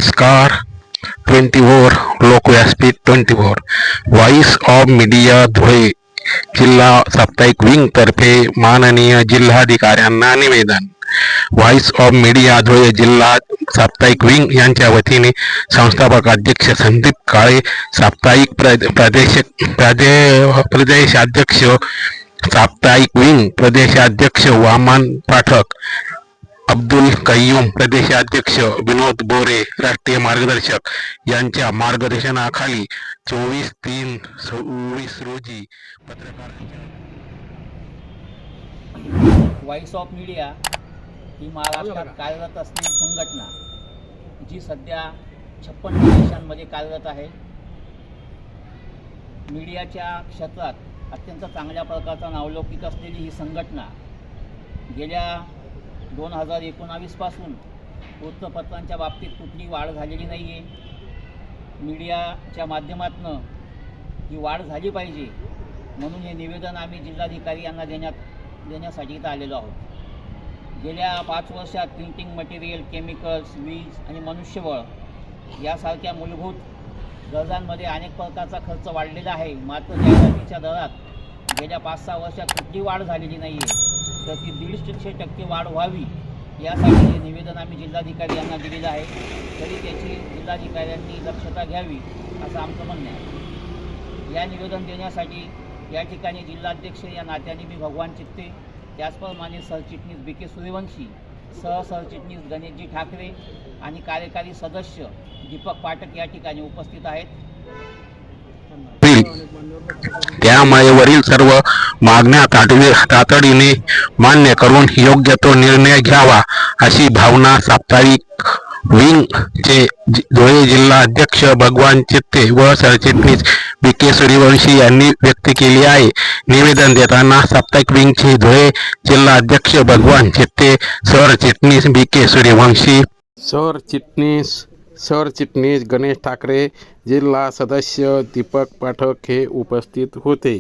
संस्कार 24 लोकव्यासपीठ 24 voice of media Dhule जिल्हा साप्ताहिक विंग तर्फे माननीय जिल्हाधिकाऱ्यांना निवेदन. व्हॉइस ऑफ मीडिया धुळे जिल्हा साप्ताहिक विंग यांच्या वतीने संस्थापक अध्यक्ष संदीप काळे, साप्ताहिक प्रदेशाध्यक्ष साप्ताहिक विंग प्रदेशाध्यक्ष वामन पाठक, अब्दुल कय्यूम प्रदेशाध्यक्ष, विनोद बोरे राष्ट्रीय मार्गदर्शक यांच्या मार्गदर्शनाखाली 24/3/24 रोजी पत्रकारांच्या व्हॉइस ऑफ मीडिया ही महाराष्ट्रात कार्यरत असलेली संघटना जी सध्या 56 देशांमध्ये कार्यरत आहे. मीडियाच्या क्षेत्रात अत्यंत चांगल्या प्रकारचा नावलौकिक असलेली ही संघटना गेल्या 2019 पासून वृत्तपत्रांच्या बाबतीत कुठली वाढ झालेली नाही आहे. मीडियाच्या माध्यमातून ही वाढ झाली पाहिजे म्हणून हे निवेदन आम्ही जिल्हाधिकारी यांना देण्यासाठी इथं आलेलो आहोत. गेल्या 5 वर्षात प्रिंटिंग मटेरियल, केमिकल्स, वीज आणि मनुष्यबळ यासारख्या मूलभूत गरजांमध्ये अनेक प्रकारचा खर्च वाढलेला आहे. मात्र जाहिरातीच्या दरात गेल्या 5-6 वर्षात कुठली वाढ झालेली नाही आहे. तर ती 150% वाढ व्हावी यासाठी हे निवेदन आम्ही जिल्हाधिकारी यांना दिलेलं आहे. तरी त्याची जिल्हाधिकाऱ्यांनी दक्षता घ्यावी असं आमचं म्हणणं आहे. या निवेदन देण्यासाठी या ठिकाणी जिल्हाध्यक्ष या नात्याने मी भगवान चित्ते, त्याचप्रमाणे सरचिटणीस BK सूर्यवंशी, सहसरचिटणीस गणेशजी ठाकरे आणि कार्यकारी सदस्य दीपक पाठक या ठिकाणी उपस्थित आहेत. त्यामुळे वरील सर्व मागण्या तातडीने मान्य करून योग्य तो निर्णय घ्यावा अशी भावना साप्ताहिक विंग चे धुळे जिल्हा अध्यक्ष भगवान चित्ते व सरचिटणीस BK सूर्यवंशी यांनी व्यक्त केली आहे. निवेदन देताना साप्ताहिक विंगचे धुळे जिल्हा अध्यक्ष भगवान चित्ते, सरचिटणीस BK सूर्यवंशी, सरचिटणीस गणेश ठाकरे, जिल्हा सदस्य दीपक पाठक हे उपस्थित होते.